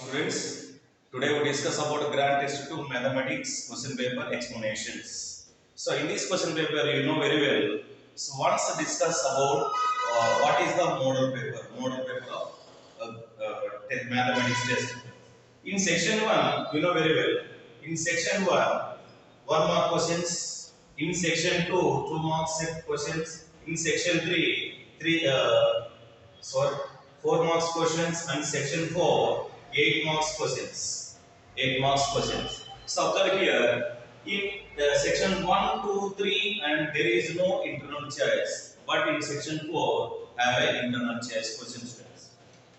students. Today we discuss about Grand Test 2 Mathematics question paper explanations. So in this question paper you know very well. So once discuss about what is the model paper of mathematics test. In section 1 you know very well. In section 1 mark questions. In section 2 2 mark set questions. In section 3 sorry 4 marks questions, and section 4 8 marks questions. 8 marks questions. So observe here in section 1, 2, 3 and there is no internal choice, but in section 4 have an internal choice questions.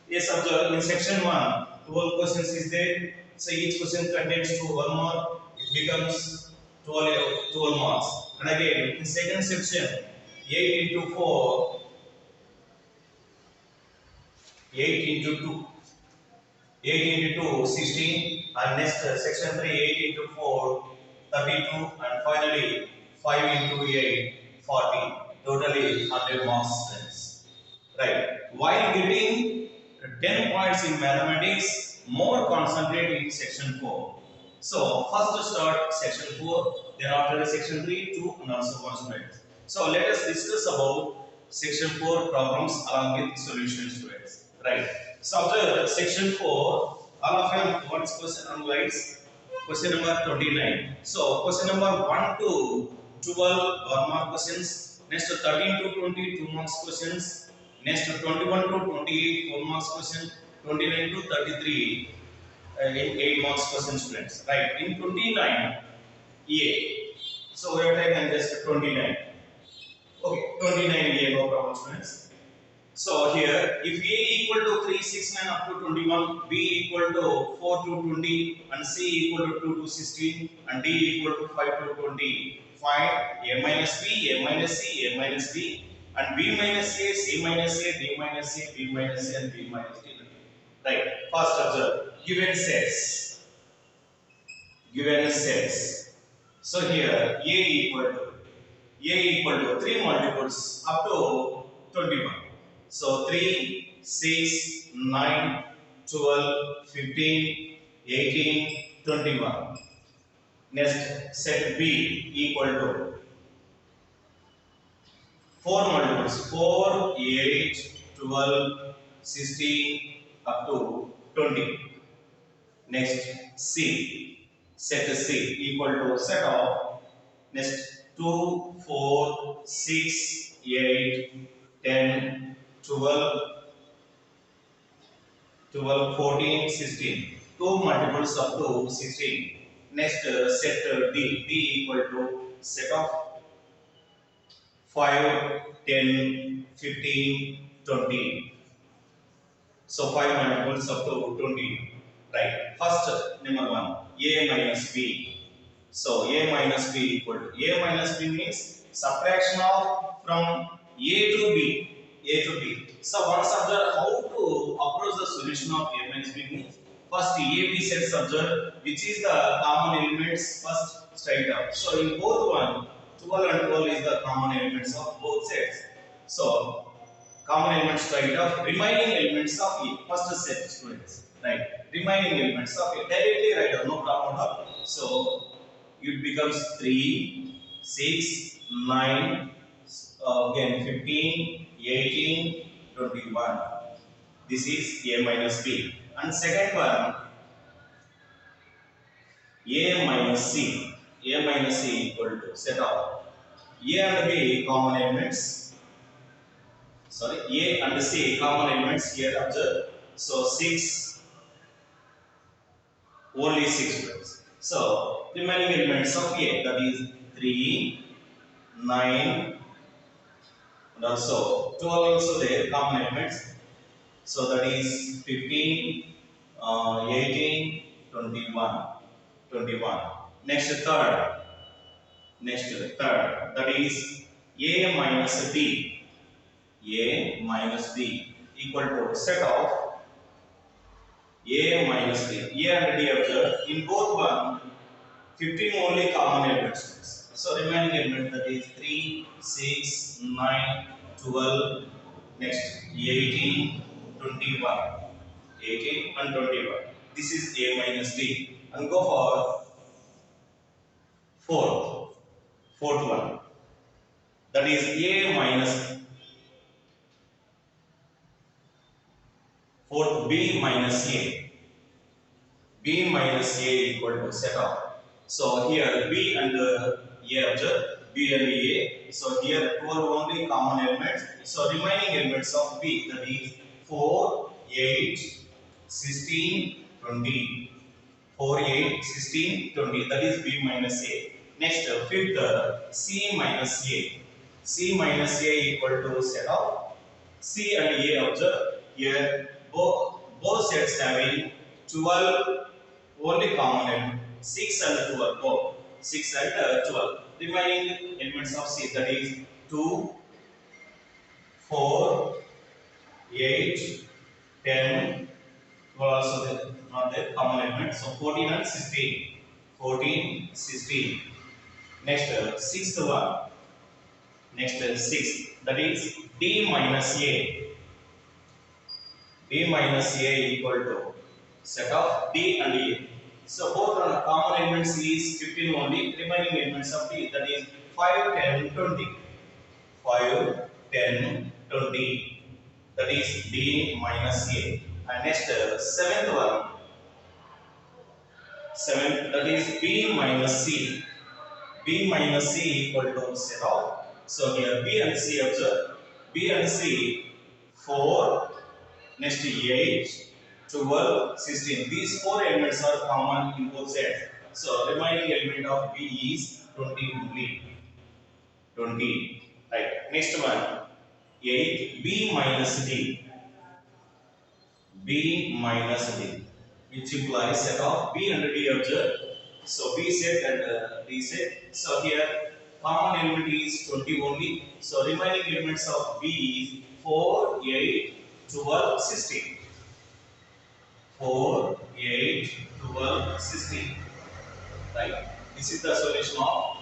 Yes, observe in section 1 12 questions is there, so each question contains 1 mark, it becomes 12 marks. And again in second section 8 into 4 8 into 2 8 into 2 16, and next section 3 8 into 4 32, and finally 5 into 8 40, totally 100 marks students. Right, while getting 10 points in mathematics, more concentrate in section 4. So first to start section 4, then after section 3 2 and also 1 students. So let us discuss about section 4 problems along with solution students. Right, so after section 4 all of them what's question analyze question number 29. So question number 1 to 12 1 mark questions, next 13 to 20 2 marks questions, next 21 to 28 4 marks question, 29 to 33 8 marks question students. Right, in 29 A, so we are taking just 29. Okay, 29 A, no problem students. So here, if A equal to 3, 6, 9 up to 21, B equal to 4 to 20, and C equal to 2 to 16, and D equal to 5 to 20, find A minus B, A minus C, A minus D, and B minus A, C minus A, D minus A, B minus A, and B minus D. Right. First observe given sets. Given sets. So here A equal to 3 multiples up to 21. So 3, 6, 9, 12, 15, 18, 21. Next, set B equal to 4 multiples 4, 8, 12, 16 up to 20. Next, C. Set C equal to set of next 2, 4, 6, 8, 10, 12, 12, 14, 16. 2 multiples up to 16. Next, set D. D equal to set of 5, 10, 15, 20. So 5 multiples up to 20. Right. First, number 1, A minus B. So A minus B equal to A minus B means subtraction of from A to B. A to B. So once observe how to approach the solution of A minus B means first A B sets observe which is the common elements first straight up. So in both one 12 and 12 is the common elements of both sets. So common elements straight up, remaining elements of A. First set students, right? Remaining elements of A. Directly write down, no problem at all. So it becomes 3, 6, 9, again 15, 18, 21. This is A minus B. And second one, A minus C. A minus C equal to set of A and B common elements. Sorry, A and C common elements here observe. So 6, only 6 terms. So remaining elements of A, that is 3, 9, and also 12 also there common elements. So that is 15, 18, 21, 21. Next third, that is A minus B. A minus B equal to set of A minus B. A and D observe in both one 15 only common elements. So remaining element that is 3, 6, 9, 12, next 18, 21. 18 and 21. This is A minus D. And go for fourth one. That is A minus fourth B minus A. B minus A equal to set off. So here B and A observe B and A. So here 12 only common elements. So remaining elements of B, that is 4, 8, 16, 20. 4, 8, 16, 20. That is B minus A. Next, fifth C minus A. C minus A equal to set of C and A observe here both sets having 12 only common element 6 and 12 both 6 and 12. Remaining elements of C, that is 2, 4, 8, 10, 12 also not there common element. So 14 and 16. 14, 16. Next sixth one. Next sixth, that is D minus A. D minus A equal to set of D and A. So both are common elements is 15 only. Remaining elements of D, that is 5, 10, 20. 5, 10, 20. That is D minus A. And next seventh one. Seventh, that is B minus C. B minus C equal to set of. So here B and C observe. B and C 4, next 8, 12, 16. These 4 elements are common in both sets. So remaining element of B is 20 only. 20. Right. Next one 8 B minus D. B minus D, which implies set of B and D observe. So B set and D set. So here common element is 20 only. So remaining elements of B is 4, 8, 12, 16. 4, 8, 12, 16. Right. This is the solution of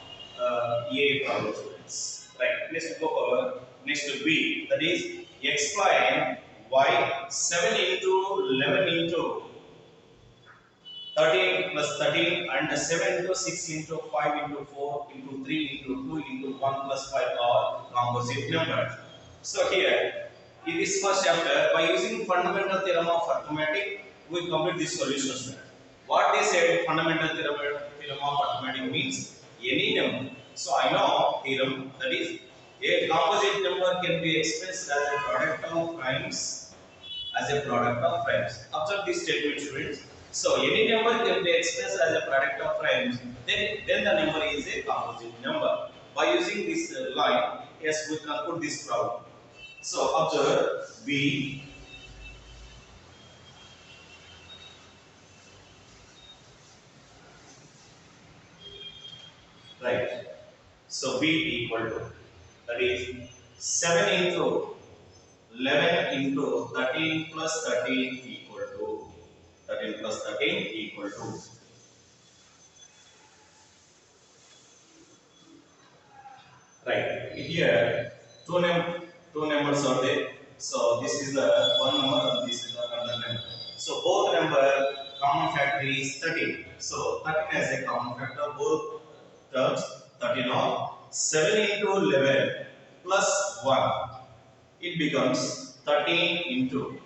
A problem, students. Right. Let's go over next B. That is explain why 7 into 11 into 13 plus 13 and 7 into 6 into 5 into 4 into 3 into 2 into 1 plus 5 are composite numbers. So here in this first chapter, by using fundamental theorem of arithmetic, we complete this solution. What they said fundamental theorem of arithmetic means any number. So I know theorem, that is a composite number can be expressed as a product of primes. Observe this statement, students. So any number can be expressed as a product of primes. Then the number is a composite number. By using this line, yes, we can put this problem. So observe B. Right. So B equal to, that is 7 into 11 into 13 plus 13 equal to 13 plus 13 equal to. Right. Here two numbers are there. So this is the one number and this is the another number. So both number common factor is 13. So 13 as a common factor, both terms 13 are 7 into 11 plus 1. It becomes 13 into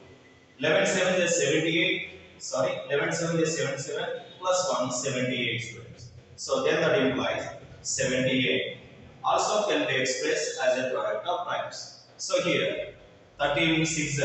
11 7 is 78. Sorry, 11 7 is 77 plus 1 78 students. So then that implies 78. Also can be expressed as a product of primes. So here 13 6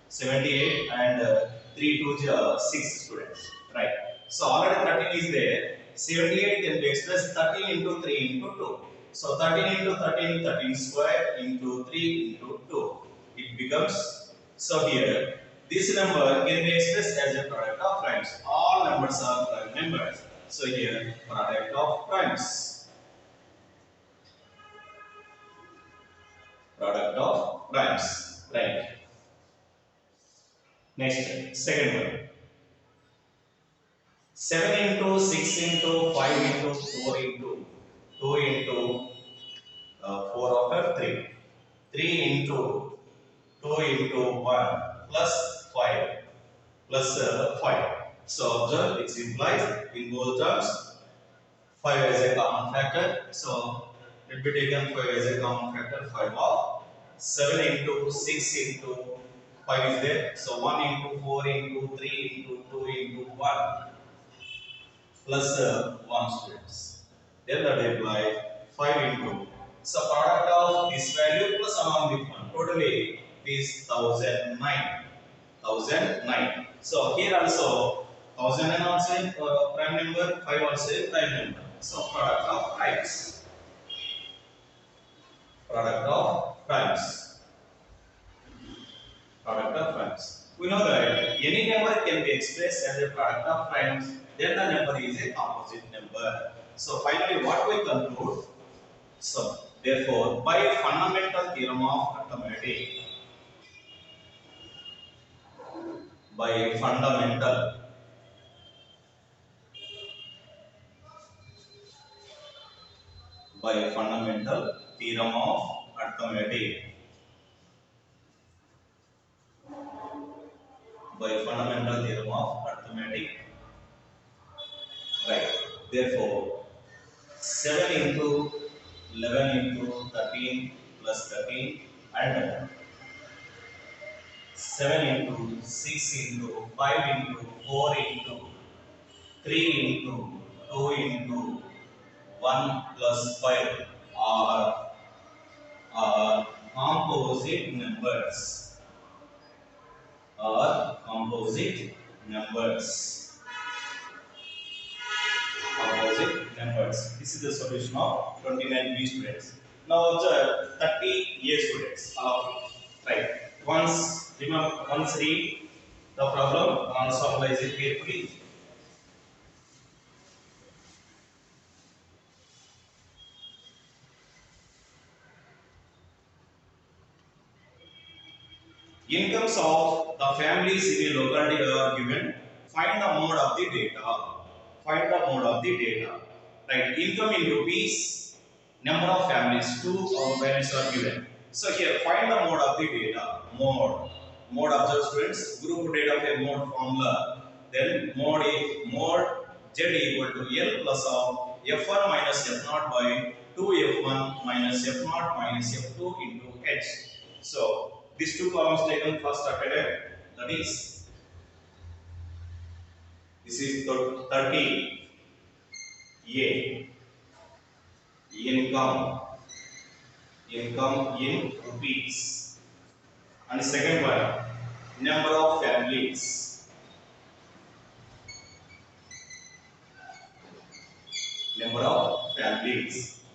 78 and 3 2 6 students. Right. So already 13 is there. 78 can be expressed 13 into 3 into 2. So 13 into 13, 13 square into 3 into 2. It becomes, so here this number can be expressed as a product of primes. All numbers are prime numbers. So here product of primes. Product of primes. Right. Next, second one. 7 into 6 into 5 into 4 into 2 into 4 after 3. 3 into 2 into 1 plus 5 plus 5. So observe, it implies in both terms 5 as a common factor. So let me take 5 as a common factor. 5 of 7 into 6 into 5 is there. So 1 into 4 into 3 into 2 into 1 plus 1 students. Then that implies 5 into. So product of this value plus along with 1. Totally is 1009. 1009. So here also 1009 also prime number, 5 also prime number. So product of primes. Product of primes. Product of primes. We know that any number can be expressed as a product of primes. Then the number is a composite number. So finally, what we conclude? So therefore, by fundamental theorem of arithmetic, by fundamental theorem of arithmetic, by fundamental theorem of arithmetic, right? Therefore, 7 into 11 into 13 plus 13 and 7 into 6 into 5 into 4 into 3 into 2 into 1 plus 5 are composite numbers. Are composite numbers. Composite numbers. This is the solution of 29B students. Now observe 30A students. Right. Once remember, once read the problem, once analyze it carefully. Incomes of the families in a locality are given. Find the mode of the data. Find the mode of the data. Right. Income in rupees. Number of families. 2 values are given. So here find the mode of the data. Mode. Mode observe students. Group data of a mode formula. Then mode Z equal to L plus of F1 minus F0 by 2F1 minus F0 minus F2 into H. So these two columns taken first attended, that is this is 30 A income in rupees, and the second one number of families,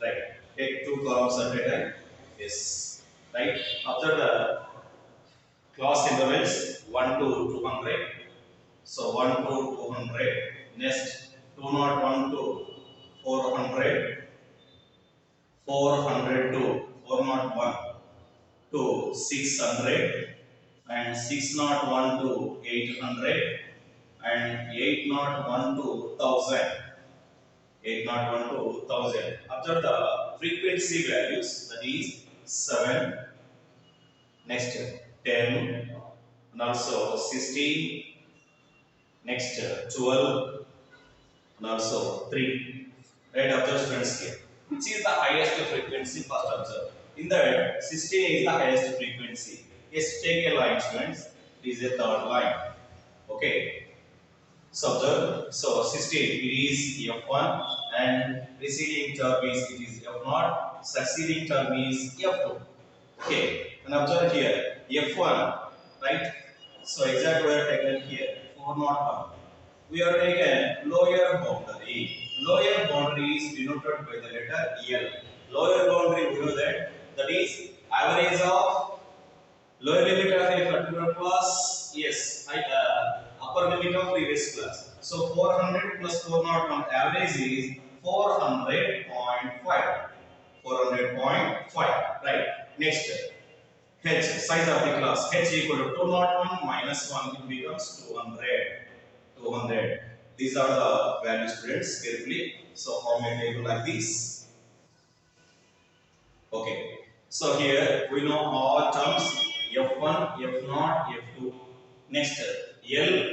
right? Take two columns attended, yes, right? After the class intervals 1 to 200. So 1 to 200. Next 201 to 400. 400 to 401 to 600. And 601 to 800. And 801 to 1000. 801 to 1000. Observe the frequency values, that is 7. Next 10. And also 16. Next 12 and also 3. Right, observe students here. Which is the highest frequency first observe. In that 16 is the highest frequency. Yes, take a line students. It is a third line. Okay. So observe. So 16 it is F1 and preceding term is it is F0. Succeeding term is F2. Okay. And observe here F1, right? So exact we are taken here 401. We are taken lower boundary. Lower boundary is denoted by the letter L. Lower boundary we know that is average of lower limit of a particular class. Yes, upper limit of previous class. So 400 plus 401 average is 400.5. 400.5. Right. Next. H, size of the class. H equal to 201 minus 1, it becomes 200. 200. These are the values students carefully. So form a table like this. Okay. So here we know all terms F1, F0, F2. Next L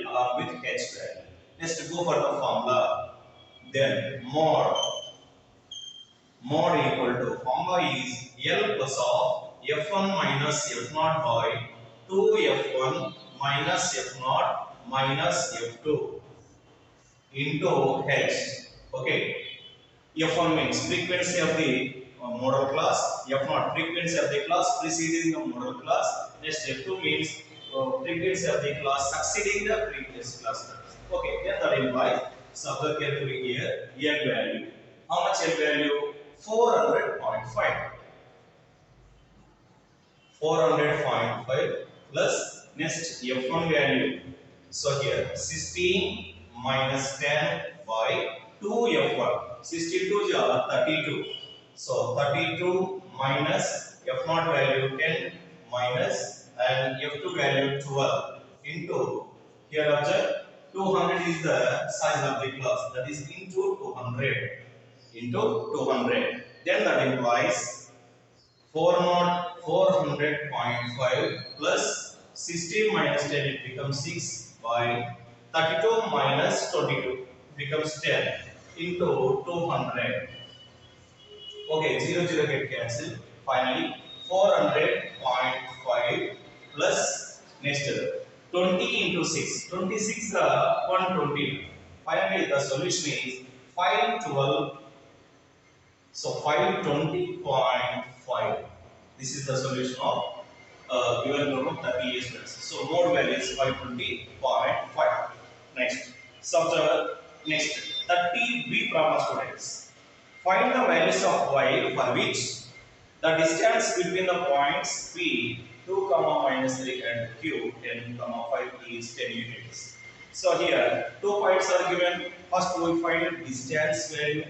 along with H value. Next, go for the formula. Then mod equal to formula is L plus of F1 minus F0 by 2 F1 minus F0 minus F2 into H. Okay. F1 means frequency of the model class, F0 frequency of the class preceding the model class. Next, F2 means frequency of the class succeeding the previous class. Okay, then that implies, observe carefully here, L value. How much L value? 400.5. 400.5 plus next F1 value. So here 16 minus 10 by 2 F1. 62 is 32. So 32 minus F0 value 10 minus and F2 value 12 into, here observe, 200 is the size of the class, that is into 200 into 200. Then that implies 400.5 plus 16 minus 10, it becomes 6 by 32 minus 22 becomes 10 into 200. Okay, 0 0 get cancelled. Finally 400.5 plus next 20 into 6. 26 120. Finally the solution is 512. So 520.5. This is the solution of given problem 30 years plus. So mode value is 520.5. Next, subject next 30B problem students. Find the values of y for which the distance between the points P 2, minus 3 and Q 10, 5 is 10 units. So here 2 points are given. First we find distance value.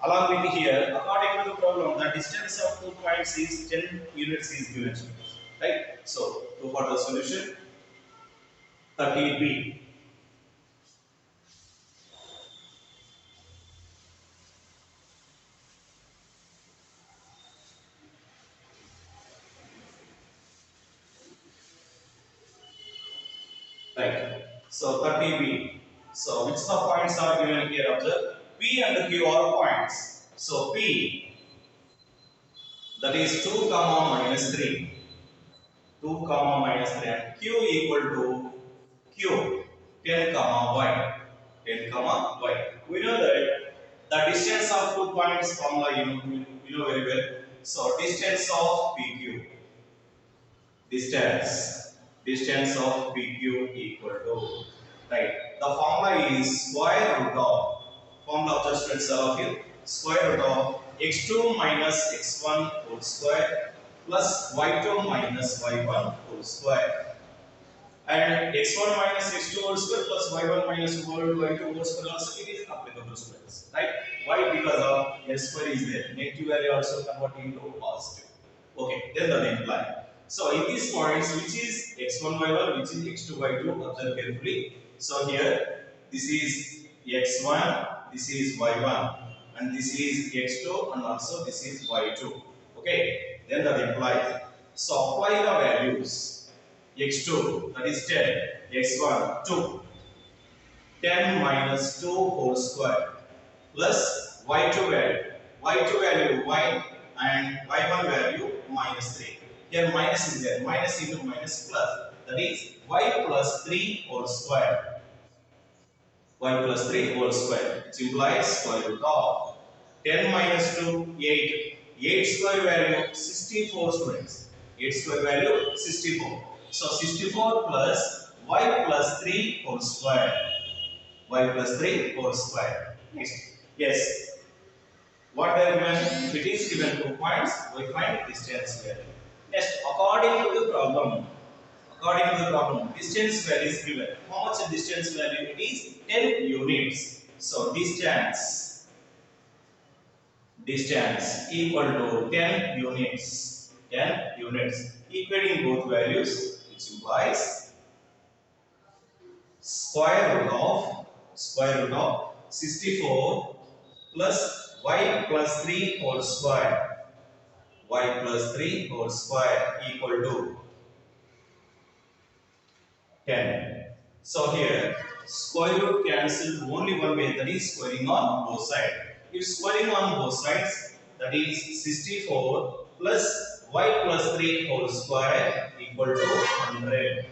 Along with here, according to the problem, the distance of 2 points is 10 units is given. Right? So, to for the solution, 30B. Right. So, 30B. So, which the points are given here? Observe. P and Q are points. So, P, that is 2, minus 3. 2, minus 3 and Q equal to Q 10, y. 10, y. We know that the distance of 2 points formula you know very well. So distance of PQ, distance of PQ equal to, right. The formula is square root of, formula of just friends all of you, square root of x2 minus x1 whole square plus y2 minus y1 whole square. And x1 minus x2 whole square plus y1 minus y2 whole square also it is applicable squares, right? Why? Because of s square is there. Negative value also convert into positive. Okay, then the imply. So in these points, which is x1 y1, which is x2 y2, observe carefully. So here this is x1, this is y1, and this is x2, and also this is y2. Okay, then that implies. So apply the values. X2, that is 10, x1 2, 10 minus 2 whole square plus y2 value y and y1 value minus 3. Here minus is there, minus into minus plus, that is y plus 3 whole square. Y plus 3 whole square, which implies square root of 10 minus 2, 8. 8 square value 64 students. 8 square value 64. So 64 plus y plus 3 whole square. Y plus 3 whole square. Next. Yes. What they are given? If it is given 2 points, we find distance value. Next, according to the problem, distance value is given. How much distance value? It is 10 units. So distance equal to 10 units. 10 units. Equating both values, which implies square root of 64 plus y plus 3 whole square. Y plus 3 whole square equal to 10. So here square root cancelled only one way, that is squaring on both sides. If squaring on both sides, that is 64 plus y plus 3 whole square equal to 100.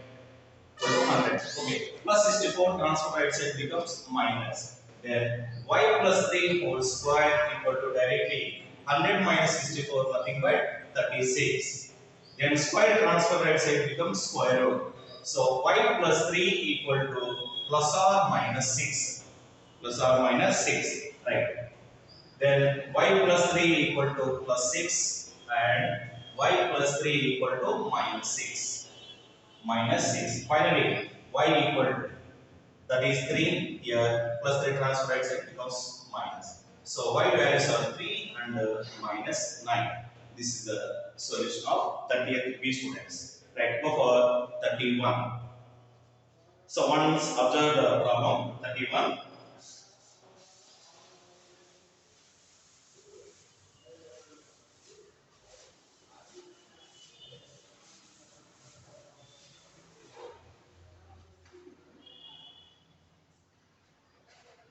Equal to 100. Okay. Plus 64 transfer right side becomes minus. Then y plus 3 whole square equal to directly 100 minus 64 nothing but 36. Then square transfer right side becomes square root. So y plus 3 equal to plus or minus 6. Plus or minus 6. Right. Then y plus 3 equal to plus 6 and y plus 3 equal to minus 6. Minus 6. Finally, y equal to, that is 3 here, plus 3 transfer right side becomes minus. So y values are 3 and minus 9. This is the solution of 30th B students. Right, go for 31. So once observe the problem 31.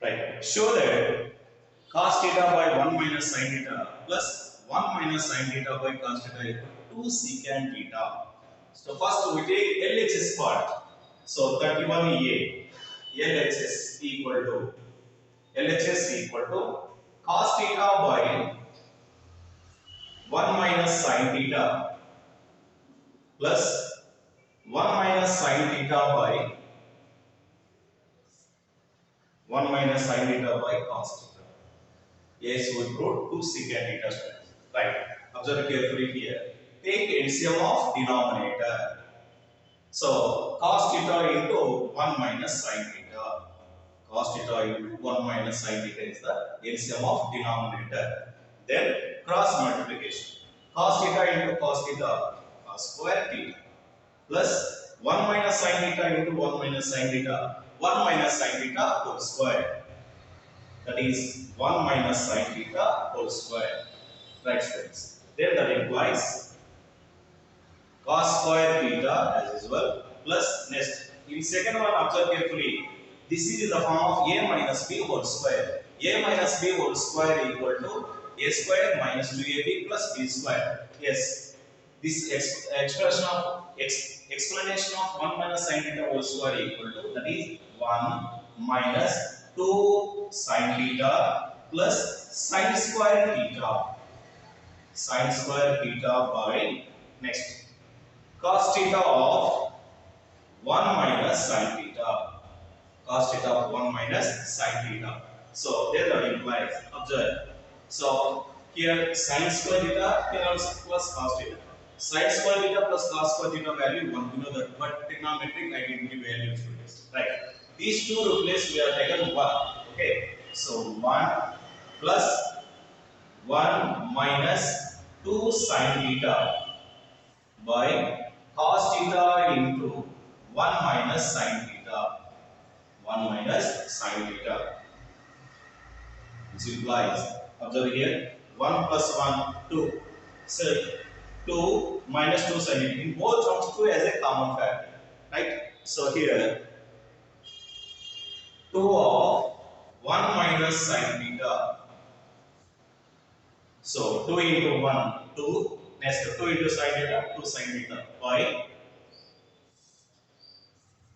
Right, show that cos theta by 1 minus sin theta plus 1 minus sin theta by cos theta equal to 2 secant theta. So first we take LHS part. So 31A LHS equal to cos theta by 1 minus sin theta plus 1 minus sin theta by 1 minus sin theta by cos theta. Yes, we wrote 2 secant theta students. Right. Observe carefully here. Take LCM of denominator. So cos theta into 1 minus sin theta. Cos theta into 1 minus sin theta is the LCM of denominator. Then cross multiplication. Cos theta into cos theta, cos square theta, plus 1 minus sin theta into 1 minus sin theta, 1 minus sin theta whole square. That is 1 minus sin theta whole square. Right, friends. Then that implies cos square theta as usual plus next. In second one, observe carefully. This is the form of a minus b whole square. A minus b whole square equal to a square minus 2ab plus b square. Yes, this expression of explanation of 1 minus sin theta whole square equal to, that is 1 minus 2 sin theta plus sin square theta. Sin square theta by next cos theta of 1 minus sin theta. Cos theta of 1 minus sin theta. So there that implies, observe. So here sin square theta, here also plus cos theta. Sin square theta plus cos square theta value 1, we know that, but trigonometric identity value is right. These two replace, we are taken 1. Okay. So 1 plus 1 minus 2 sin theta by cos theta into 1 minus sin theta. 1 minus sin theta. Which implies, observe here, 1 plus 1, 2. So 2 minus 2 sin theta. In both terms, 2 as a common factor. Right? So here, 2 of 1 minus sin theta. So 2 into 1, 2. Next 2 into sin theta, 2 sin theta by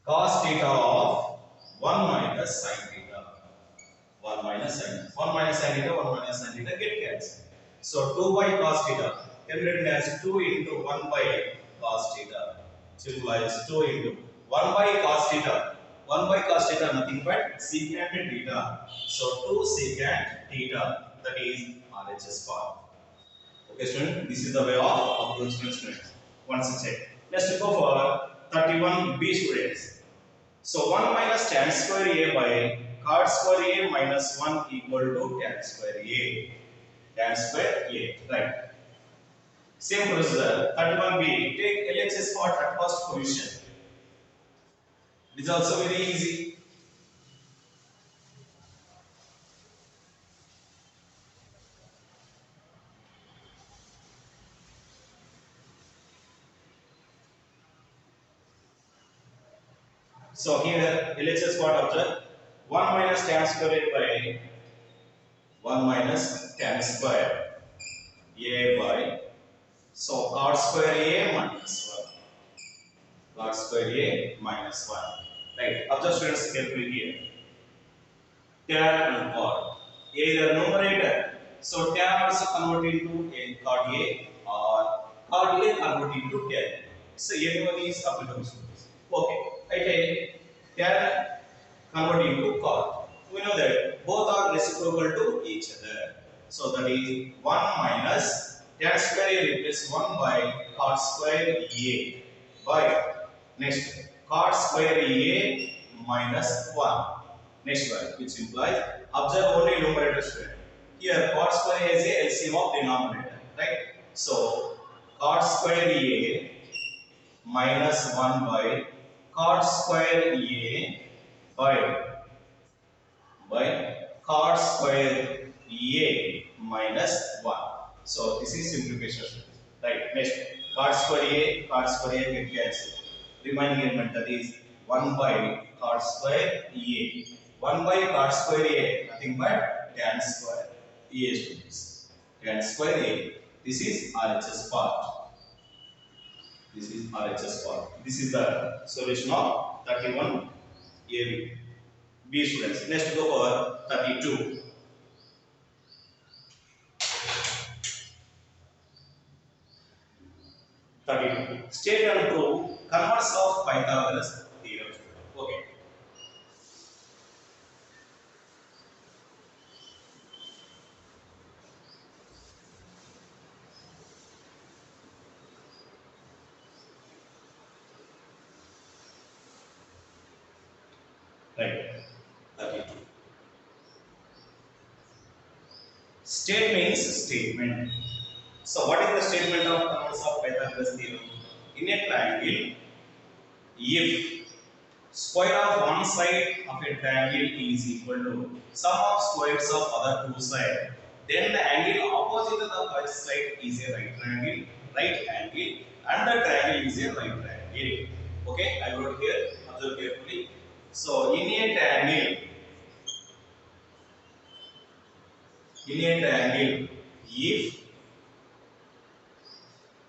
cos theta of 1 minus sin theta. 1 minus sin 1 minus sin theta, 1 minus sin theta get cancelled. So 2 by cos theta can be written as 2 into 1 by cos theta. Which implies 2 into 1 by cos theta. 1 by cos theta nothing but secant theta. So 2 secant theta, that is RHS part. Okay, student, this is the way of approaching students. Once check. Let's go for 31B students. So 1 minus tan square A by cot square A minus 1 equal to tan square A. Tan square A, right. Same procedure, 31B, take LHS part at first position. It is also very easy. So here LHS what observe 1 minus tan square A by 1 minus tan square A by so cot square A minus 1. Cot square A minus 1. Right. Observe students carefully here. Tan and cot. A is the numerator. So tan also convert into a cot A or cot A convert into tan. So anyone is applicable. Okay. I take tan convert into cot. We know that both are reciprocal to each other. So that is 1 minus tan square A replace 1 by cot square A by next cot square A minus 1. Next one which implies observe only numerator square. Here cot square A is a LCM of denominator, right? So cot square A minus 1 by cot square A by cot square A minus 1. So this is simplification. Right. Next, cot square A get cancelled. Remaining element that is 1 by cot square A. 1 by cot square A, nothing but tan square A students. Tan square A. This is RHS part. This is RHS part. This is the solution of 31 AB. B students. Next go for 32. 32. State and prove converse of Pythagoras theorem. Okay. Right. 32. State means statement. So what is the statement of converse of Pythagoras theorem? In a triangle, if square of one side of a triangle is equal to sum of squares of other two sides, then the angle opposite to the first side is a right angle, and the triangle is a right triangle. Okay, I wrote here, observe carefully. So in a triangle, if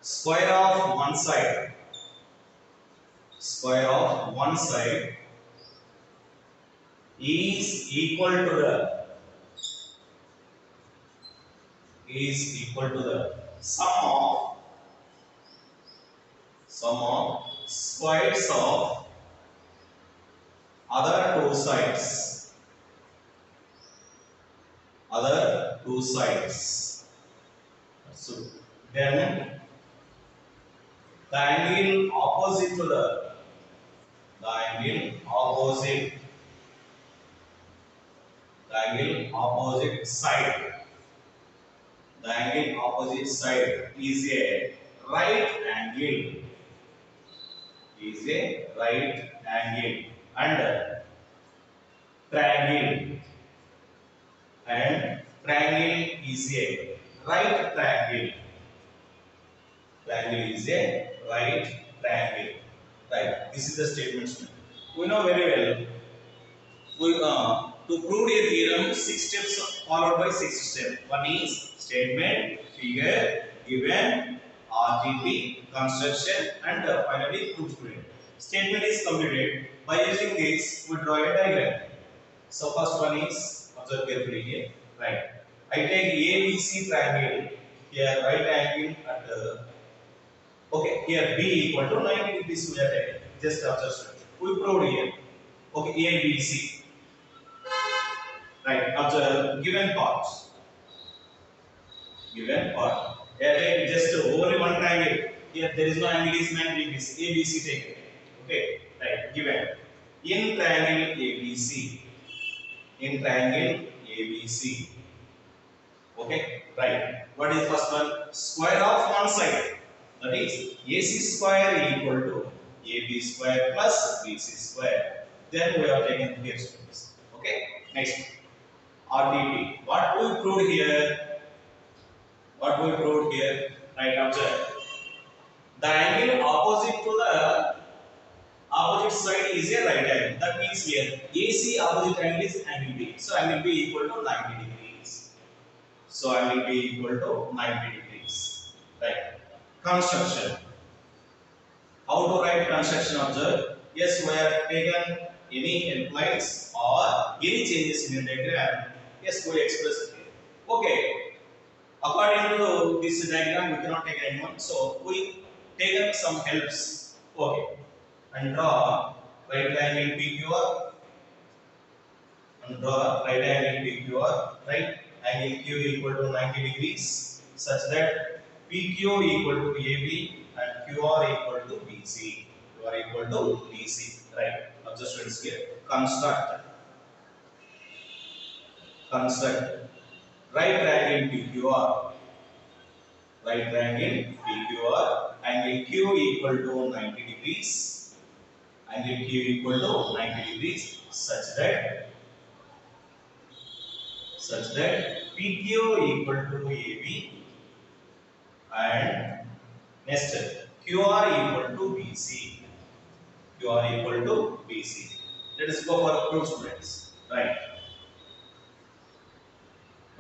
square of one side is equal to the sum of squares of other two sides. So then the angle opposite to the angle opposite side is a right angle and triangle is a right triangle. Triangle is a right triangle. Right. This is the statement. We know very well. To prove a theorem, 6 steps followed by 6 steps. One is statement, figure, given, RTP, construction, and finally proof. Statement is completed. By using this, we draw a diagram. So first one is observe carefully here. Right. I take ABC triangle. Here right angle at okay. Here B equal to 90 degrees. We are taking. Just observe. We proved here. Okay. ABC. Right. Observe given parts. Here just only one triangle. Here there is no angle is 90 degrees. ABC taken. Okay. Right. Given in triangle ABC. Okay, right. What is first one? Square of one side. That is AC square equal to AB square plus BC square. Then we are taking here students. Okay, next RTP. What we proved here? Right, observe. The angle opposite to the opposite side is a right angle. That means here AC opposite angle is angle B. So angle B equal to 90 degrees. So angle B equal to 90 degrees. Right. Construction. How to write construction observe? Yes, we have taken any endpoints or any changes in the diagram. Yes, we express it here. Okay. According to this diagram, we cannot take anyone. So we taken some helps. Okay. And draw right angle PQR and draw right angle PQR. Right angle Q equal to 90 degrees such that PQ equal to AB and QR equal to BC. QR equal to BC. Right. Observe students here. Construct right angle PQR. Right angle PQR. Angle Q equal to 90 degrees. Angle Q equal to 90 degrees such that PQ equal to AB and next QR equal to BC. QR equal to BC. Let us go for proof students. Right.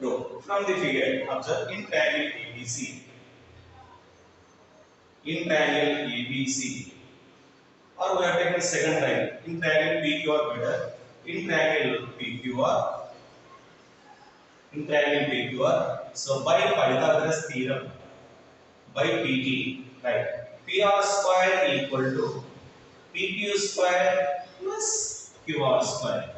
Proof. From the figure, observe in triangle ABC. In triangle ABC. Or we have taken second triangle. In triangle PQR better. In triangle PQR. In triangle PQR. So by Pythagoras theorem. By PT. Right. PR square equal to PQ square plus QR square.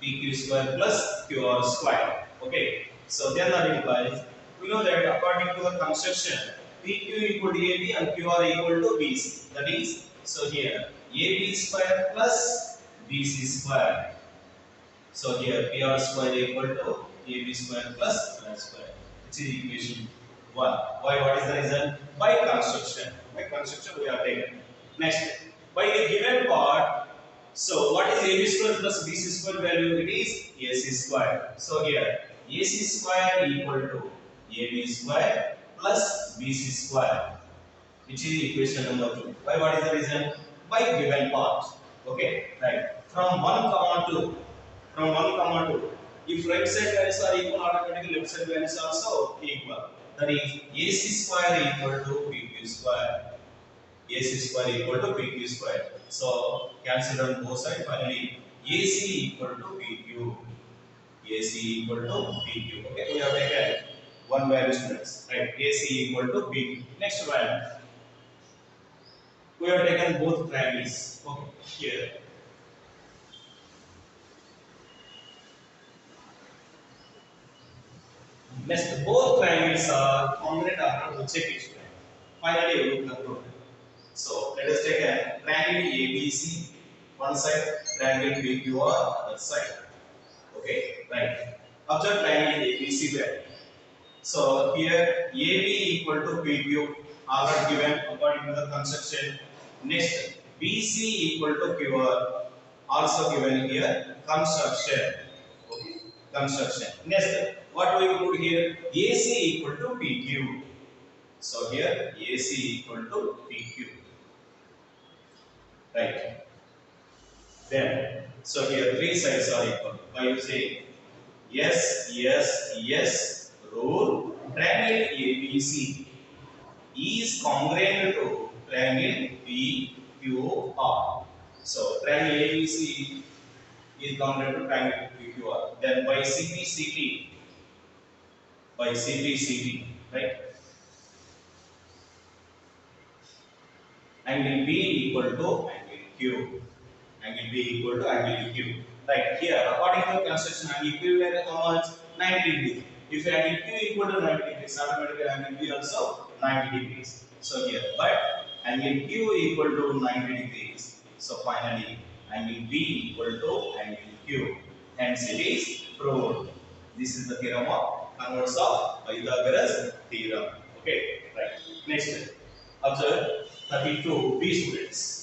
PQ square plus QR square. Okay. So then that implies we know that according to the construction PQ equal to AB and QR equal to BC. That is, so here AB square plus BC square. So here PR square equal to AB square plus QR square. Which is equation 1. Why? What is the reason? By construction. By construction we have taken. Next, by the given part. So what is AB square plus BC square value? It is AC square. So here AC square equal to AB square plus BC square, which is equation number 2. Why? What is the reason? By given part. Okay, right. From 1 comma 2. From 1 comma 2. If right side values are equal, automatically left side values also equal. That is AC square equal to PQ square. AC square equal to PQ square. So cancel on both sides. Finally, AC equal to PQ. AC equal to PQ. Okay, we have taken one value students. Right, AC equal to PQ. Next one, we have taken both triangles. Okay, here. Next, both triangles are congruent after we check it. Finally, we will conclude. So let us take a triangle ABC, one side, triangle PQR, other side. Okay, right. Observe triangle ABC where. So here AB equal to PQ are given according to the construction. Next, BC equal to QR also given here construction. Okay, construction. Next, what we put here? AC equal to PQ. So here AC equal to PQ. Right. Then, so here three sides are equal. By using yes rule, triangle ABC is congruent to triangle PQR. So triangle ABC is congruent to triangle PQR. Then by CPCT, right? Angle B equal to angle Q. Angle B equal to angle Q. Right here, according to construction, angle Q will how much? 90 degrees. If angle Q equal to 90 degrees, automatically angle B also 90 degrees. So here, but angle Q equal to 90 degrees. So finally, angle B equal to angle Q. Hence it is proved. This is the theorem of converse of Pythagoras theorem. Okay, right. Next, observe 32 B students.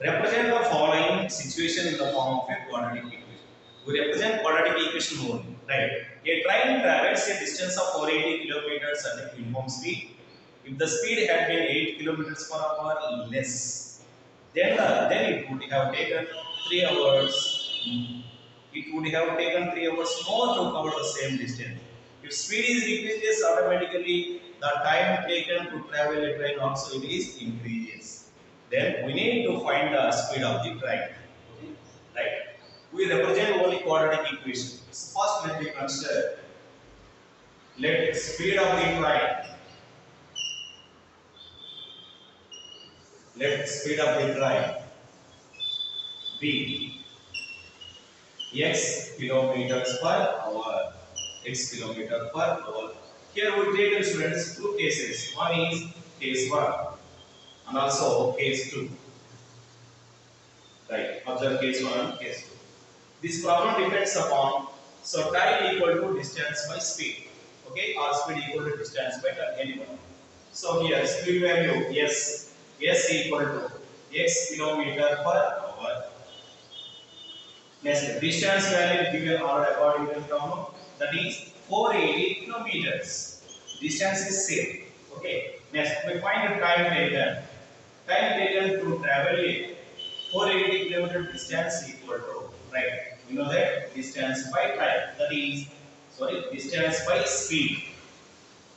Represent the following situation in the form of a quadratic equation. We represent quadratic equation only, right? A train travels a distance of 480 kilometers at a uniform speed. If the speed had been 8 kilometers per hour less, then it would have taken 3 hours. It would have taken 3 hours more to cover the same distance. If speed is decreases automatically, the time taken to travel a train also it is increases. Then we need to find the speed of the train. Okay? Right. We represent only quadratic equation. So first let me consider let speed of the train. Let speed of the train be x kilometers per hour. X kilometer per hour. Here we take students two cases. One is case 1 and also case 2. Right. Observe case 1 and case 2. This problem depends upon so time equal to distance by speed. Okay, or speed equal to distance by anyone. So here speed value s equal to x kilometer per hour. Next distance value given or according to the problem that is 480 kilometers. Distance is same. Okay. Next we find the time taken. Time taken to travel a 480 kilometer distance equal to right. We know that distance by time that is distance by speed.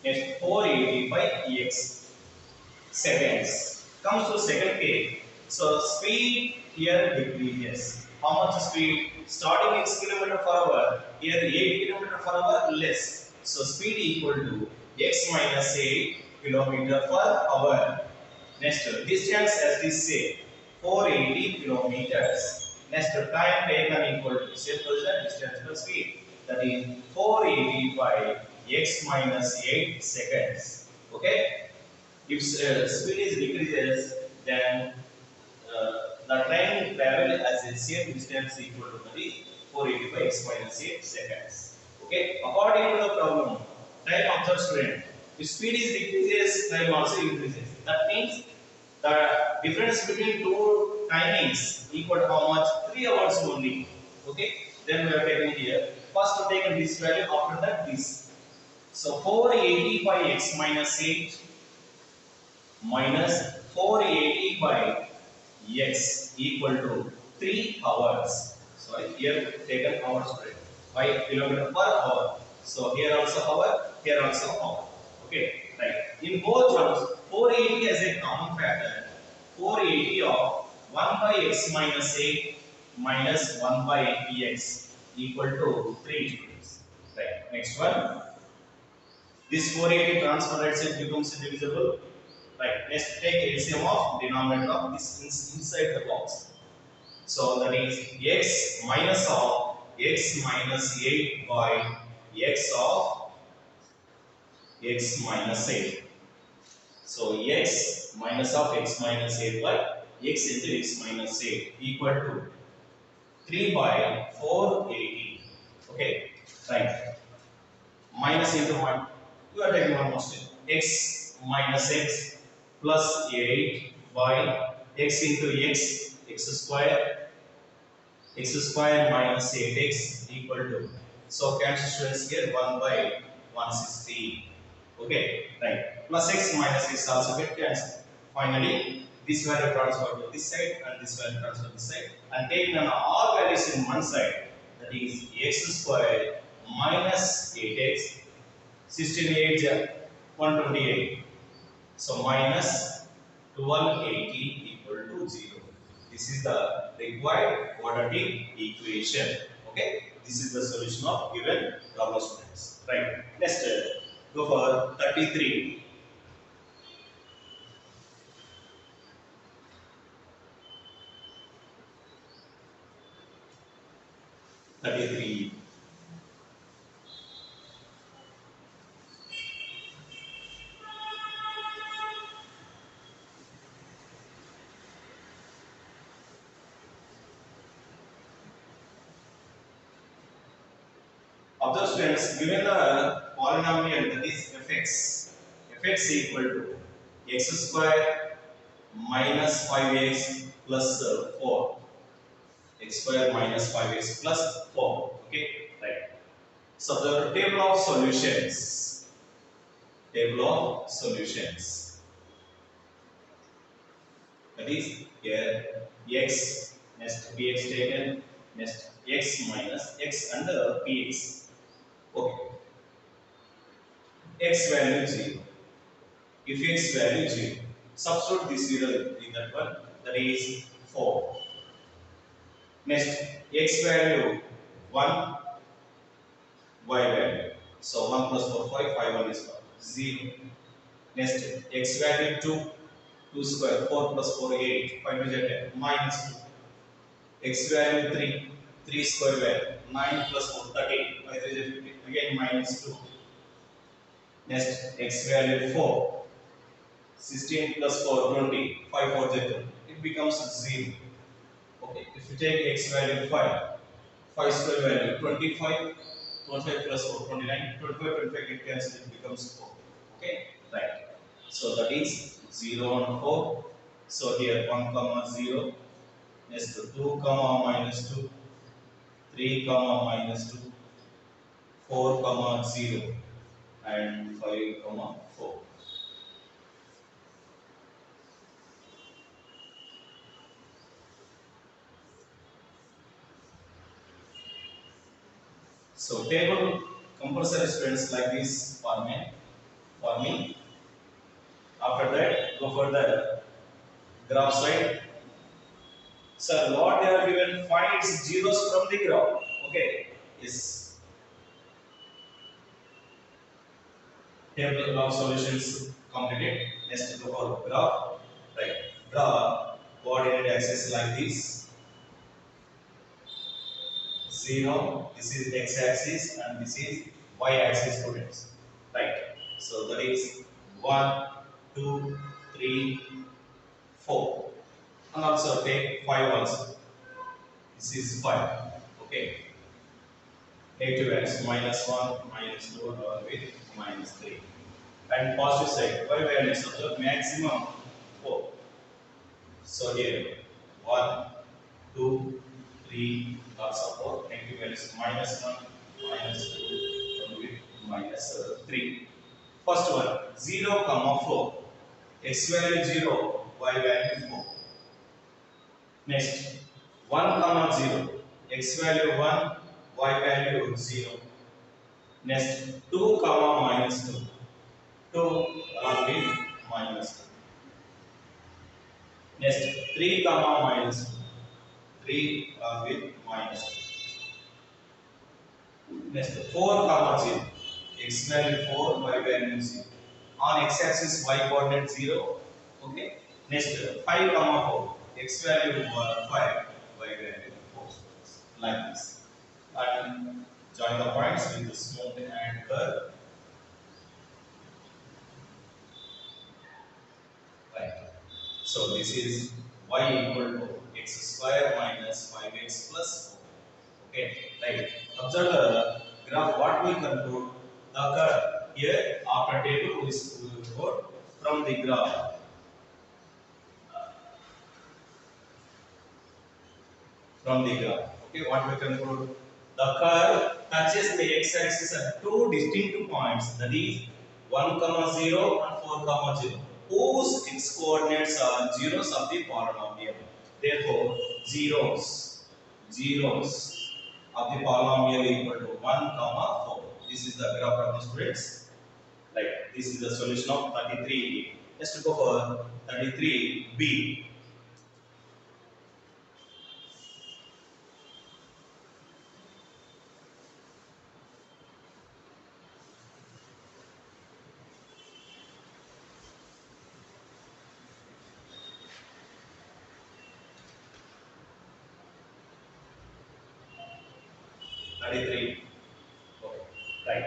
Next 480 by x seconds. Comes to second case. So speed here decreases. How much speed? Starting x kilometer per hour. Here 8 kilometer per hour less. So speed equal to x minus 8 kilometer per hour. Next distance as we say 480 kilometers. Next time taken equal to same position distance per speed. That is 480 by x minus 8 seconds. Okay. If speed is decreases, then the train travel as a same distance equal to the 485 x minus 8 seconds. Okay. According to the problem, time observed student. If speed is decreases, time also increases. That means the difference between two timings equal to how much? 3 hours only. Okay. Then we are taking here. First to take this value, after that this. So 480 by x minus 8 minus 480 by x equal to 3 hours. Sorry, here taken hours by kilometer per hour. So here also hour, here also hour. Okay, right. In both terms, 480 as a common factor. 480 of 1 by x minus 8 minus 1 by x equal to 3 students. Right. Next one. This 480 transfer rate becomes divisible. Right. Let's take LCM of denominator of this inside the box. So that is x minus of x minus 8 by x of x minus 8. So x minus of x minus 8 by x into x minus 8 equal to 3 by 480. Okay. Right. Minus into 1. You are taking one more step. X minus x plus 8 by x into x square minus 8x equal to. So cancel students here 1 by 160. Okay, right. Plus x minus x also get cancelled. Finally, this value transfer to this side and this value transfer to this side and taking on all values in one side. That is x square minus 8x 16 8 128. So minus 1280 equal to 0. This is the required quadratic equation. Okay, this is the solution of given problem students. Right. Next, go for 33. 33. Observe students, given the polynomial that is fx equal to x square minus 5x plus 4. X square minus 5x plus 4. Okay, right. So the table of solutions. Table of solutions. That is here x, next px taken, next x minus x and px. Okay, x value 0. If x value 0, substitute this 0 in that one, that is 4. Next, x value 1, y value. So 1 plus 4, 5, 5 1 is 0. Next, x value 2, 2 square, 4 plus 4, 8, 5 to 10, minus 2. X value 3, 3 square value, 9 plus 4, 13, 5 to 15, again minus 2. Next, x value 4, 16 plus 4, 20, 5 4 2, it becomes 0. Okay, if you take x value 5, 5 square value 25, 25 plus 4, 29, 25, 25 get cancelled, it becomes 4. Okay, right. So that is 0 and 4. So here 1 comma 0, next 2 comma minus 2, 3 comma minus 2, 4 comma 0, and 5 comma 4. So table compulsory students like this for me. After that, go for the graph side. Sir, what they are given, find its zeros from the graph. Okay, yes. Table of solutions completed. Next, go for graph. Right. Draw coordinate axis like this. 0. This is x axis and this is y axis, students. Right. So that is 1, 2, 3, 4. And also take 5 also. This is 5. Okay. Negative x minus 1, minus 2, along with minus 3. And positive side, y values observe maximum 4. So here 1, 2, 3, also 4. Negative values minus 1, minus 2, along with minus 3. First one 0, comma 4. X value 0, y value 4. Next 1, comma 0. X value 1, y value 0. Next 2, comma minus 2. 2 along with minus 2. Next 3 comma minus 2. 3 along with minus 2. Next 4 comma 0. X value 4, y value 0. On x axis y coordinate 0. Okay. Next 5 comma 4. X value 5, y value 4. Like this. And join the points with the smooth and curve. Right. So this is y equal to x square minus 5x plus 4. Okay, right. Observe the graph. What we conclude? The curve here after table we will go from the graph. Okay, what we conclude? The curve touches the x-axis at two distinct points. That is 1, comma 0 and 4, comma 0. Whose x coordinates are zeros of the polynomial. Therefore, zeros of the polynomial equal to 1, comma 4. This is the graph of the students. Right. This is the solution of 33. Let's go for 33b. 33. Okay. Right.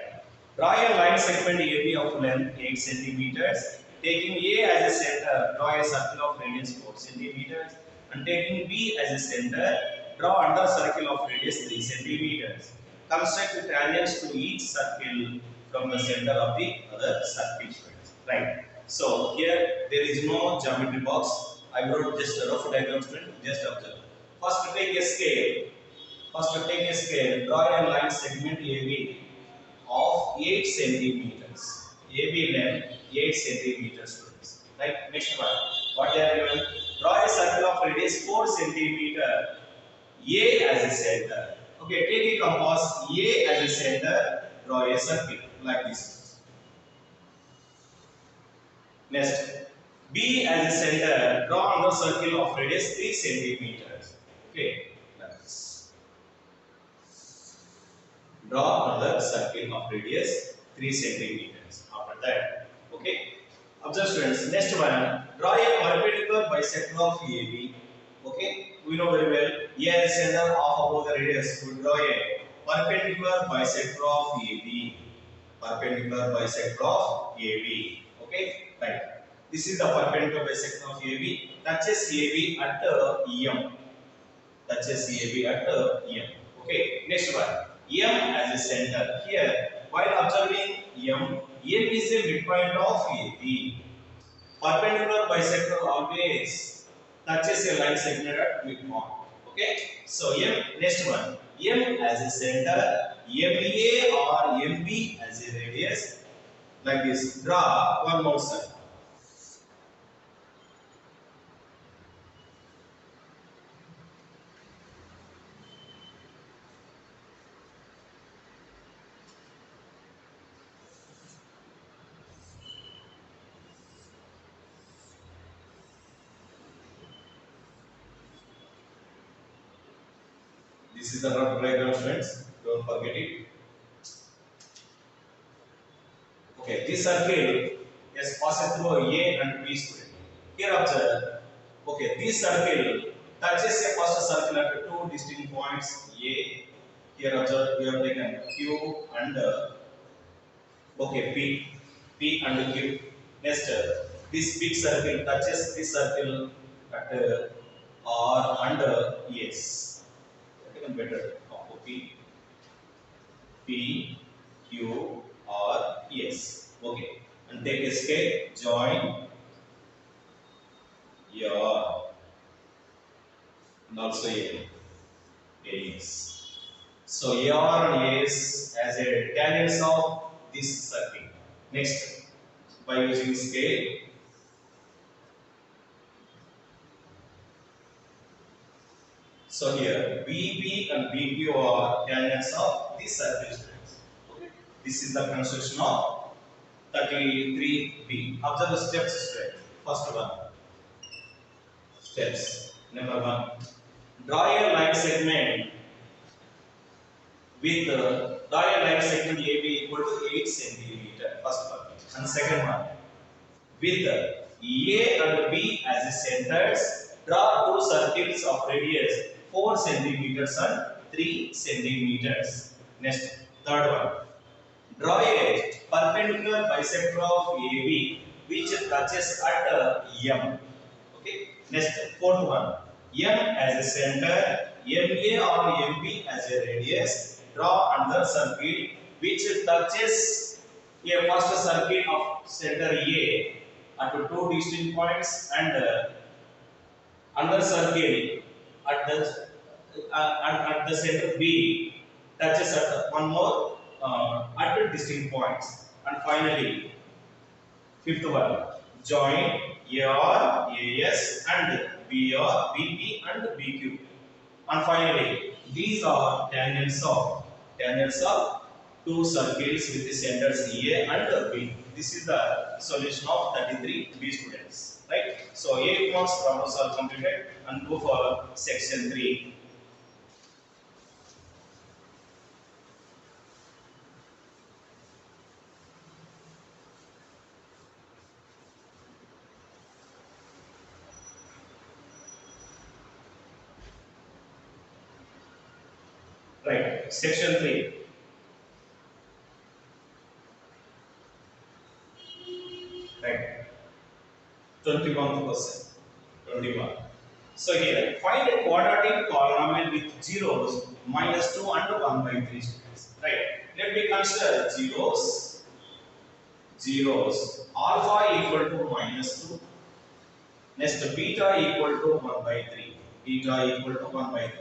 Draw a line segment AB of length 8 centimeters. Taking A as a center, draw a circle of radius 4 centimeters. And taking B as a center, draw another circle of radius 3 centimeters. Construct tangents to each circle from the center of the other circle. Right. So here there is no geometry box. I wrote just a rough diagram, student. Just observe. First, take a scale. First, take a scale. Draw a line segment AB of 8 centimeters. AB length 8 centimeters, students. Right. Next one. What they are given? Draw a circle of radius 4 centimeter. A as a center. Okay. Take a compass. A as a center. Draw a circle like this. Next. B as a center, draw another circle of radius 3 centimeters. Okay, like this. Draw another circle of radius 3 centimeters. After that, okay. Observe students. Next one, draw a perpendicular bisector of AB. Okay, we know very well. A as a center, half above the radius. We draw a perpendicular bisector of AB. Perpendicular bisector of AB. Okay, right. This is the perpendicular bisector of AB. Touches AB at M. Touches AB at M. Okay. Next one. M as a center. Here, while observing M is a midpoint of AB. Perpendicular bisector always touches a line segment at midpoint. Okay. So M. Next one. M as a center. MA or MB as a radius. Like this. Draw one more circle. This is the rough diagram, friends. Don't forget it. Okay, this circle is passed through A and B student. Here observe. Okay, this circle touches a first circle at two distinct points A. Here observe, we have taken Q and okay P and Q. Next, this big circle touches this circle at R and S. Taken better. P, Q, R, S. Okay. And take a scale, join your and also A, AS. So AR and AS as a tangents of this circle. Next, by using scale, so here BB and BQ are tangents of this circle. Okay. This is the construction of 33B. Observe the steps straight. First one. Steps. Number 1. Draw a line segment with draw a line segment AB equal to 8 centimeter. First one. And second one. With A and B as the centers, draw two circles of radius 4 centimeters and 3 centimeters. Next. Third one. Draw a perpendicular bisector of AB which touches at M. Okay. Next, fourth one. M as a center, MA or MB as a radius. Draw another circle which touches a first circle of center A at two distinct points and another circle at the center B touches at one more at distinct points. And finally, fifth one, join AR, AS and BR, BP and BQ. And finally, these are tangents of two circles with the centers A and B. This is the solution of 33B students. Right? So 8 marks problems are completed and go for section 3. Right, section 3. Right, 21th question. 21. So here, find a quadratic polynomial with zeros -2 and 1/3 students. Right, let me consider zeros. Alpha equal to -2, Next, beta equal to 1 by 3. Beta equal to 1 by 3.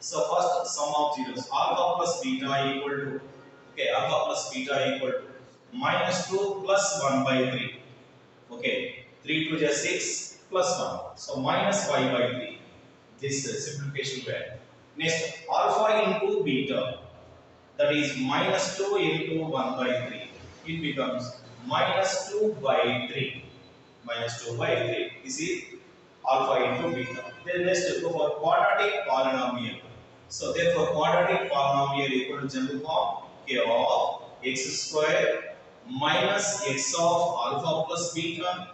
So first sum of zeros. Alpha plus beta equal to, okay, alpha plus beta equal to minus 2 plus 1 by 3. Okay, 3 to just 6 plus 1. So minus 5 by 3. This simplification way. Next, alpha into beta, that is minus 2 into 1 by 3. It becomes minus 2 by 3. Minus 2 by 3. This is alpha into beta. Then next go for quadratic polynomial. So therefore quadratic polynomial equal to general form k of x square minus x of alpha plus beta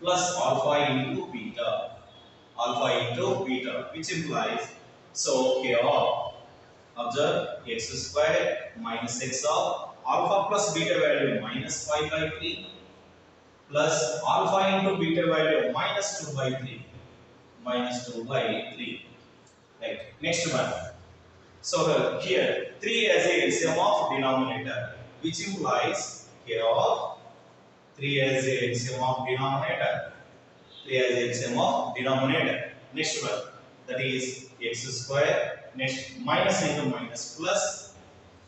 plus alpha into beta. Alpha into beta, which implies, so k of, observe, x square minus x of alpha plus beta value minus 5 by 3 plus alpha into beta value minus 2 by 3. Minus 2 by 3. Right. Next one. So here 3 as a LCM of denominator, which implies k of 3 as a LCM of denominator. 3 as a LCM of denominator. Next one, that is x square. Next, minus into minus plus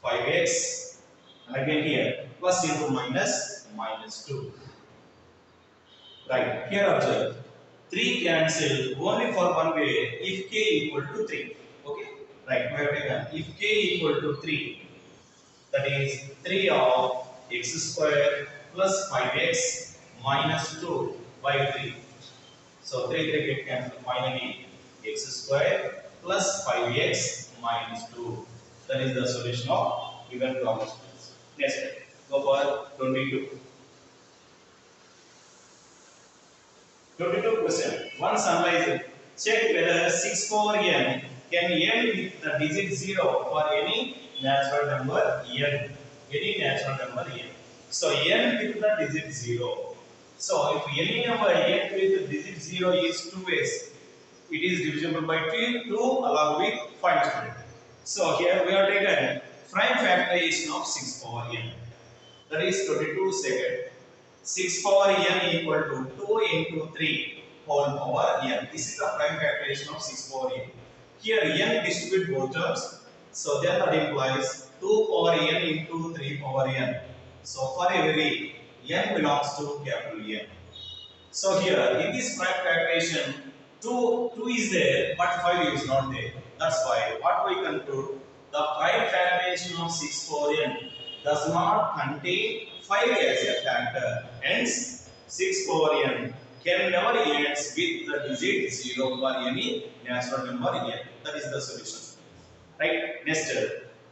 5x. And again here plus into minus minus 2. Right. Here observe. 3 cancel only for one way if k equal to 3. Okay. Right. We have taken if k equal to 3, that is 3 of x square plus 5x minus 2 by 3. So 3 get cancelled. Finally, x square plus 5x minus 2. That is the solution of given problem. Next, go for 22. 22 question. One summarize. Check whether 6 power n can end with the digit 0 for any natural number n. Any natural number n. So n with the digit 0. So if any number n with digit 0 is 2s, it is divisible by 2 along with 5 student. So here we are taken prime factorization of 6 power n. That is 22 second. 6 power n equal to 2 into 3 whole power n. This is the prime factorization of 6 power n. Here n distribute both terms. So then that implies 2 power n into 3 power n. So for every n belongs to capital N. So here in this prime factorization 2 is there but 5 is not there. That's why what we conclude, the prime factorization of 6 power n does not contain 5 as a factor. Hence 6 power n can never ends with the digit 0 for any natural number n. That is the solution. Right? Next,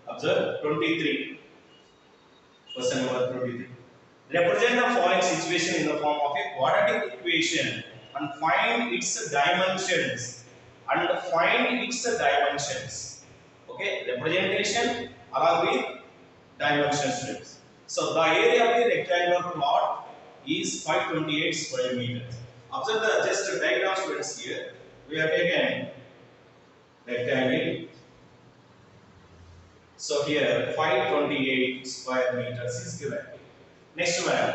observe 23. Question number 23. Represent the following situation in the form of a quadratic equation and find its dimensions. Okay, representation along with dimensions. So the area of the rectangular plot is 528 square meters. Observe the just diagram students here. We have taken rectangle. So here 528 square meters is given. Next one,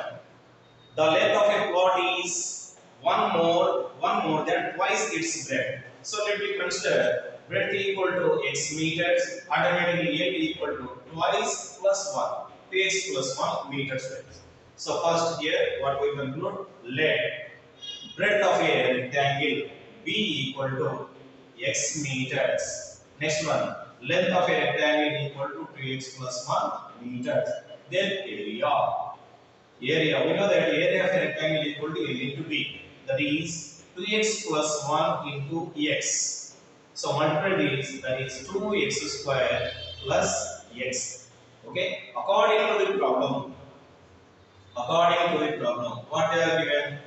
the length of a plot is one more than twice its breadth. So let me consider breadth equal to x meters, automatically length equal to twice plus 1, 2x plus 1 meters square. So first here what we conclude, let breadth of a rectangle be equal to x meters. Next one, length of a rectangle equal to 2x plus 1 meters. Then area, we know that area of a rectangle equal to L into B, that is 2x plus 1 into x. So multiplied is, that is 2x square plus x. Okay, according to the problem, what they are given,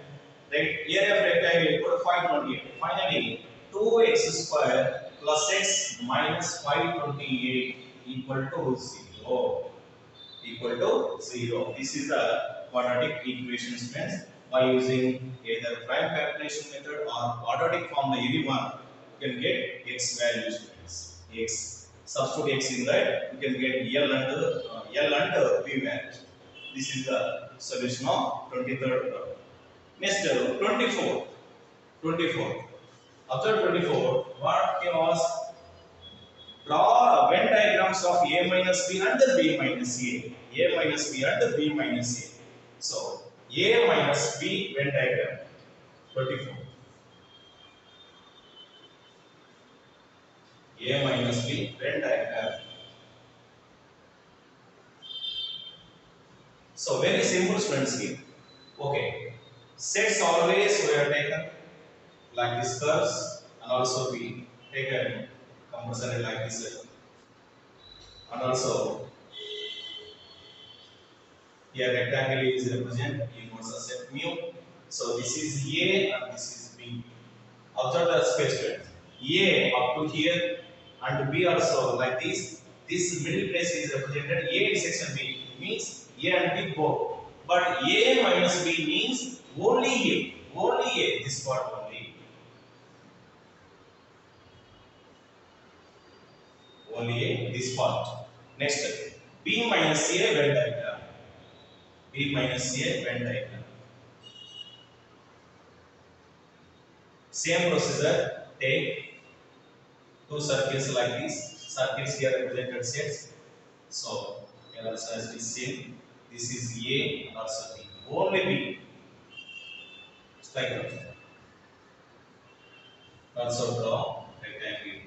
right? Area of rectangle equal to 528. Finally, 2x square plus x minus 528 equal to 0. This is the quadratic equation strength. By using either prime factorization method or quadratic form, the any one, you can get x value strengths. X, substitute x in that, you can get L and B values. This is the solution of 23rd problem. Next, 24. 24. Observe 24. What he was draw Venn diagrams of A minus B and B minus A. A minus B and B minus A. So A minus B Venn diagram 24. A minus B Venn diagram. So very simple students here. Okay. Sets always we are taken like this curves and also we taken compulsory like this and also here rectangle is represent universal set mu. So this is A and this is B. Observe the space students. A up to here and B also like this. This middle place is represented A intersection B means A and B both. But A minus B means only A. Only A. This part only. Only A. This part. Next. B minus A Venn diagram. B minus A Venn diagram. Same procedure. Take two circles like this. Circles here represented sets. So here also has the same. This is A and also B. Only B. It's like that. Also draw rectangle.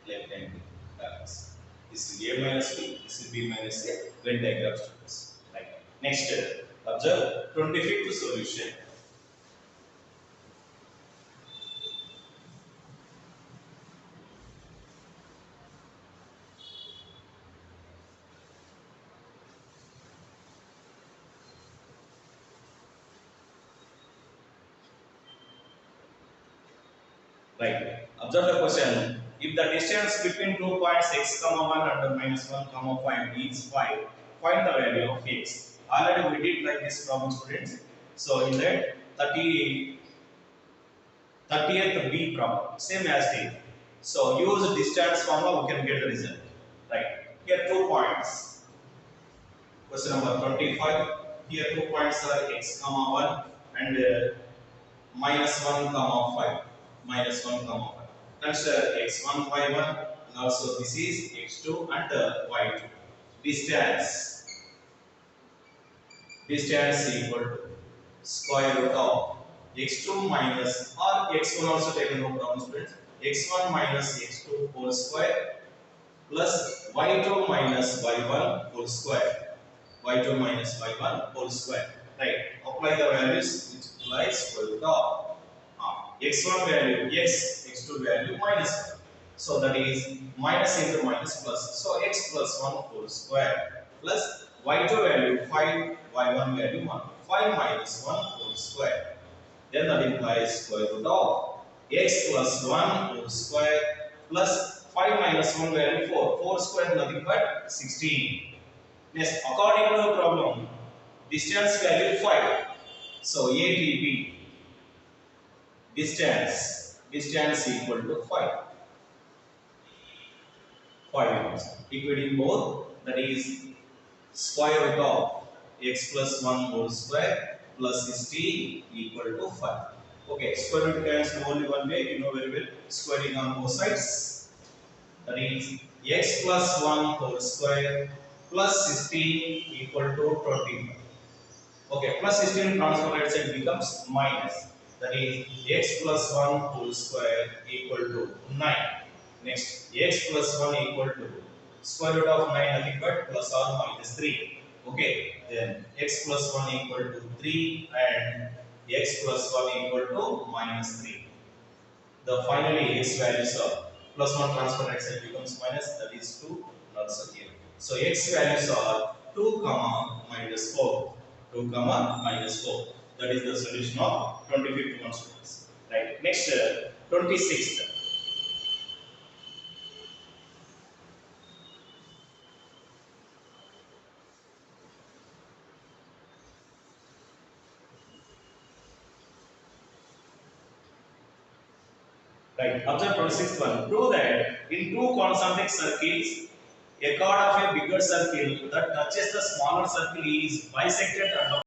Rectangle. Balance. This is A minus B. This is B minus A. Venn diagram students. Like that. Next, observe 25th solution. Right. Observe the question. If the distance between 2 points x, 1 and minus 1, 5 is 5, find the value of x. Already we did like this problem, students. So in that 30th B problem, same as this. So use distance formula, we can get the result. Right. Here 2 points. Question number 25. Here 2 points are x, 1 and minus 1, 5. Minus 1, 5. Consider x1, y1 and also this is x2 and y2. Distance equal to square root of x2 minus or x1 also taken no problem students. x1 minus x2 whole square plus y2 minus y1 whole square. y2 minus y1 whole square. Right. Apply the values which implies square root of x1 value x, x2 value minus 1. So that is minus into minus plus. So x plus 1 whole square plus y2 value 5, y1 value 1. 5 minus 1 whole square. Then that implies square root of x plus 1 whole square plus 5 minus 1 value 4. 4 square nothing but 16. Next, according to the problem, distance value 5. So ATB. Distance equal to 5. 5 units. Equating both, that is square root of x plus 1 whole square plus 16 equal to 5. Okay, square root can do only one way, you know very well, squaring on both sides. That is x plus 1 whole square plus 16 equal to 25. Okay, plus 16 transfer right side becomes minus. That is x plus 1 whole square equal to 9. Next, x plus 1 equal to square root of 9 nothing but plus or minus 3. Okay, then x plus 1 equal to 3 and x plus 1 equal to minus 3. The finally x values are plus 1 transfer right side becomes minus, that is 2 and also here. So x values are 2 comma minus 4. 2 comma minus 4. That is the solution of 25th one students. Right. Next, 26th. Right. Observe 26th one. Prove that in two concentric circles, a chord of a bigger circle that touches the smaller circle is bisected and